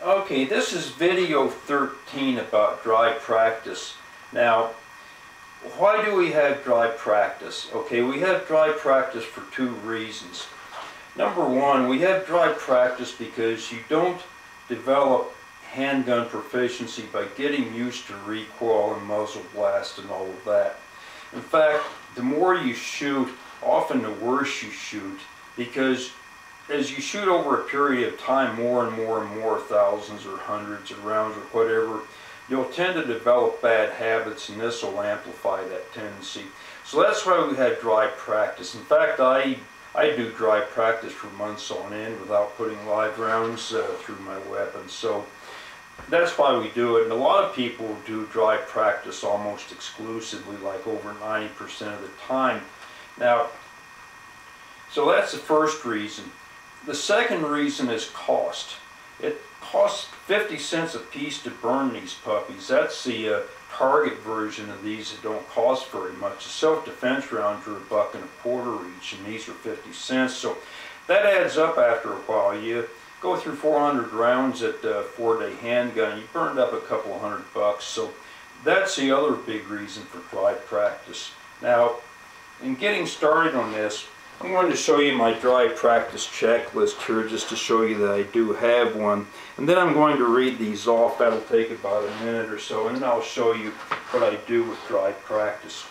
Okay, this is video 13 about dry practice. Now, why do we have dry practice? Okay, we have dry practice for two reasons. Number one, we have dry practice because you don't develop handgun proficiency by getting used to recoil and muzzle blast and all of that. In fact, the more you shoot, often the worse you shoot, because as you shoot over a period of time, more and more, thousands or hundreds of rounds or whatever, you'll tend to develop bad habits, and this will amplify that tendency. So that's why we had dry practice. In fact, I do dry practice for months on end without putting live rounds through my weapon. So that's why we do it. And a lot of people do dry practice almost exclusively, like over 90% of the time. Now, so that's the first reason. The second reason is cost. It costs 50 cents a piece to burn these puppies. That's the target version of these that don't cost very much. The self-defense rounds are $1.25 each, and these are 50 cents. So that adds up after a while. You go through 400 rounds at a 4-day handgun, you burned up a couple $100. So that's the other big reason for dry practice. Now, in getting started on this, I'm going to show you my dry practice checklist here just to show you that I do have one. And then I'm going to read these off. That'll take about a minute or so, and then I'll show you what I do with dry practice.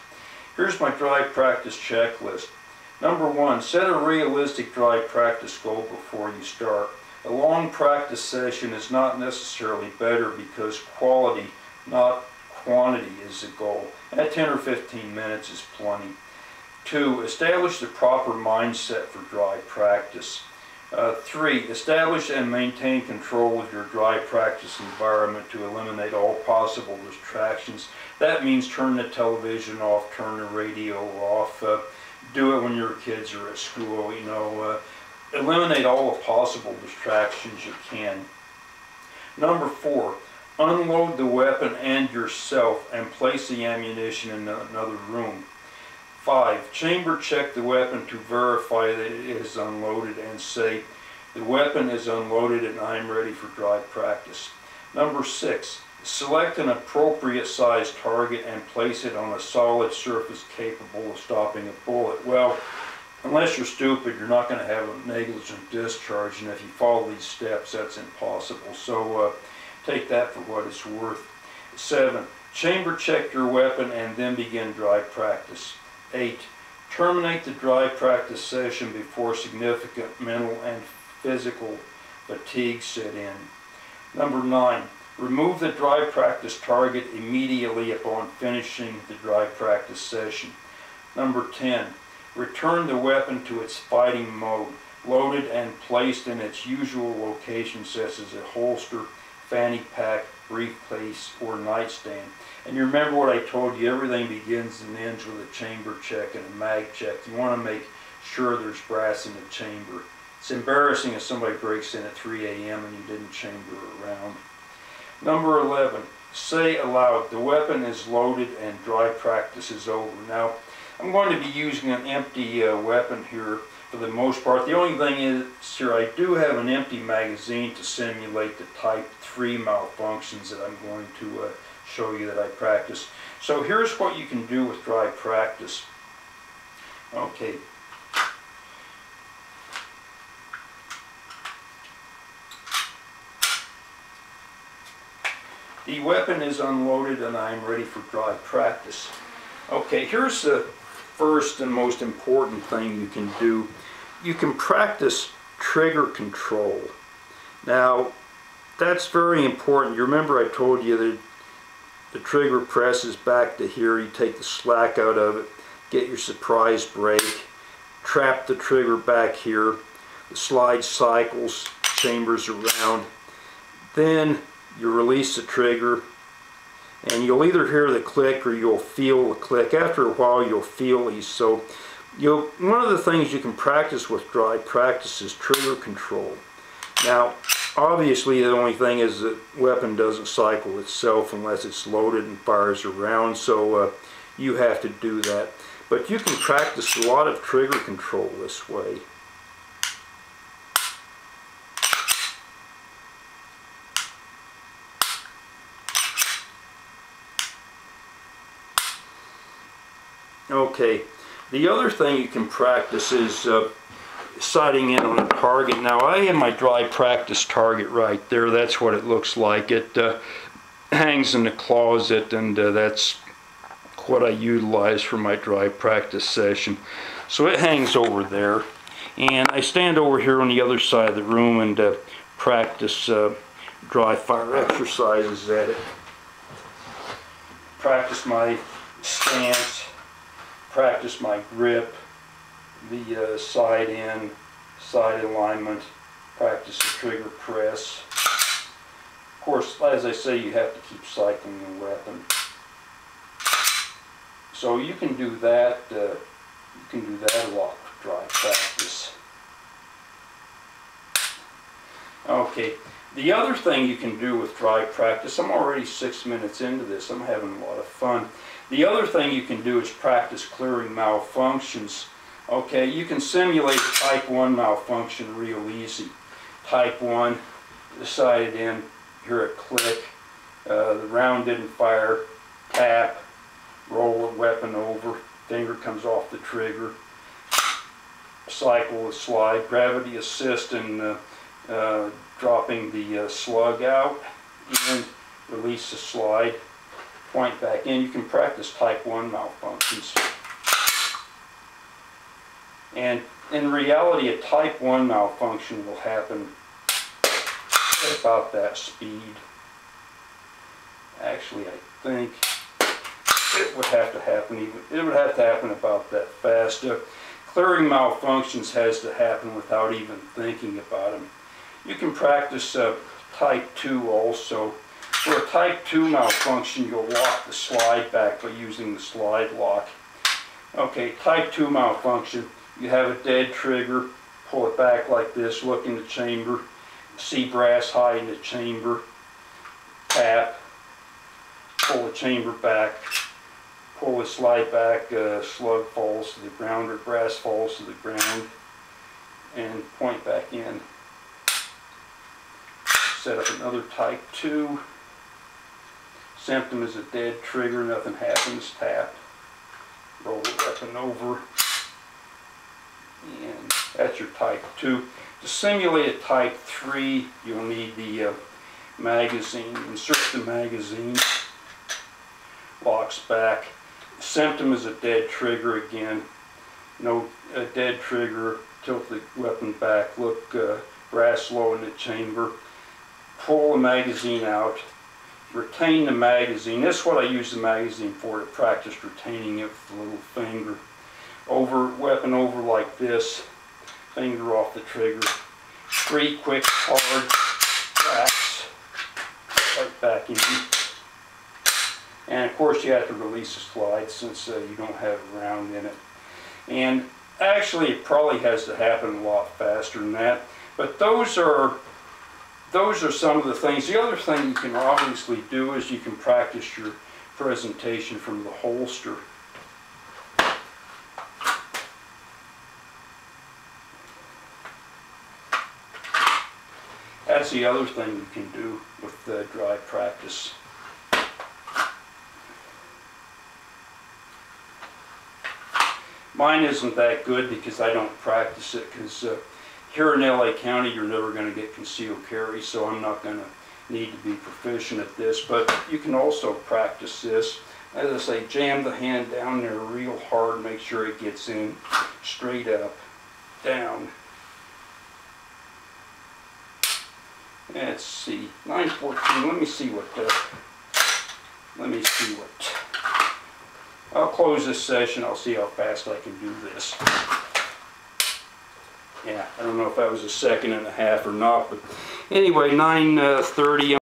Here's my dry practice checklist. Number one, set a realistic dry practice goal before you start. A long practice session is not necessarily better because quality, not quantity, is the goal. At 10 or 15 minutes is plenty. 2. Establish the proper mindset for dry practice. 3. Establish and maintain control with your dry practice environment to eliminate all possible distractions. That means turn the television off, turn the radio off, do it when your kids are at school, you know, eliminate all the possible distractions you can. Number 4. Unload the weapon and yourself and place the ammunition in another room. 5. Chamber check the weapon to verify that it is unloaded and say, the weapon is unloaded and I am ready for dry practice. Number 6. Select an appropriate size target and place it on a solid surface capable of stopping a bullet. Well, unless you're stupid, you're not going to have a negligent discharge, and if you follow these steps, that's impossible. So take that for what it's worth. 7. Chamber check your weapon and then begin dry practice. 8. Terminate the dry practice session before significant mental and physical fatigue set in. Number 9. Remove the dry practice target immediately upon finishing the dry practice session. Number 10. Return the weapon to its fighting mode, loaded and placed in its usual location such as a holster, fanny pack, briefcase, or nightstand. And you remember what I told you, everything begins and ends with a chamber check and a mag check. You want to make sure there's brass in the chamber. It's embarrassing if somebody breaks in at 3 a.m. and you didn't chamber around. Number 11, say aloud, the weapon is loaded and dry practice is over. Now, I'm going to be using an empty weapon here for the most part. The only thing is here, I do have an empty magazine to simulate the type 3 malfunctions that I'm going to show you that I practice. So here's what you can do with dry practice. Okay. The weapon is unloaded and I am ready for dry practice. Okay, here's the first and most important thing you can do. You can practice trigger control. Now, that's very important. You remember I told you that the trigger presses back to here, you take the slack out of it, get your surprise brake, trap the trigger back here, the slide cycles, chambers around, then you release the trigger, and you'll either hear the click or you'll feel the click. After a while you'll feel these. So one of the things you can practice with dry practice is trigger control. Now, obviously the only thing is the weapon doesn't cycle itself unless it's loaded and fires around, so you have to do that. But you can practice a lot of trigger control this way. Okay, the other thing you can practice is sighting in on a target. Now I have my dry practice target right there. That's what it looks like. It hangs in the closet, and that's what I utilize for my dry practice session. So it hangs over there, and I stand over here on the other side of the room and practice dry fire exercises at it. Practice my stance, practice my grip, the side in, side alignment, practice the trigger press. Of course, as I say, you have to keep cycling the weapon. So you can do that. A lot with dry practice. Okay. The other thing you can do with dry practice, I'm already 6 minutes into this, I'm having a lot of fun. The other thing you can do is practice clearing malfunctions. Okay, you can simulate type 1 malfunction real easy. Type 1, the sighted in, hear a click, the round didn't fire, tap, roll the weapon over, finger comes off the trigger, cycle the slide, gravity assist in dropping the slug out, and release the slide, point back in. You can practice type 1 malfunctions. And in reality, a type 1 malfunction will happen at about that speed. Actually, I think it would have to happen about that fast. Clearing malfunctions has to happen without even thinking about them. You can practice type 2 also. For a type 2 malfunction, you'll lock the slide back by using the slide lock. Okay, type 2 malfunction, you have a dead trigger, pull it back like this, look in the chamber, see brass high in the chamber, tap, pull the chamber back, pull the slide back, slug falls to the ground or brass falls to the ground, and point back in. Set up another type 2. Symptom is a dead trigger, nothing happens, tap, roll the weapon over, and that's your type 2. To simulate a type 3, you'll need the magazine. Insert the magazine, locks back. Symptom is a dead trigger again. No dead trigger, tilt the weapon back, look brass low in the chamber. Pull the magazine out, retain the magazine. This is what I use the magazine for, to practice retaining it with the little finger. Weapon over like this, finger off the trigger. 3 quick, hard cracks, right back in. And of course you have to release the slide since you don't have a round in it. And actually it probably has to happen a lot faster than that, but those are some of the things. The other thing you can obviously do is you can practice your presentation from the holster. That's the other thing you can do with dry practice. Mine isn't that good because I don't practice it, because here in LA County you're never going to get concealed carry, so I'm not going to need to be proficient at this. But you can also practice this. As I say, jam the hand down there real hard, make sure it gets in straight up, down. Let's see, 9:14. Let me see what. I'll close this session. I'll see how fast I can do this. Yeah, I don't know if that was a second and a half or not, but anyway, 9:30.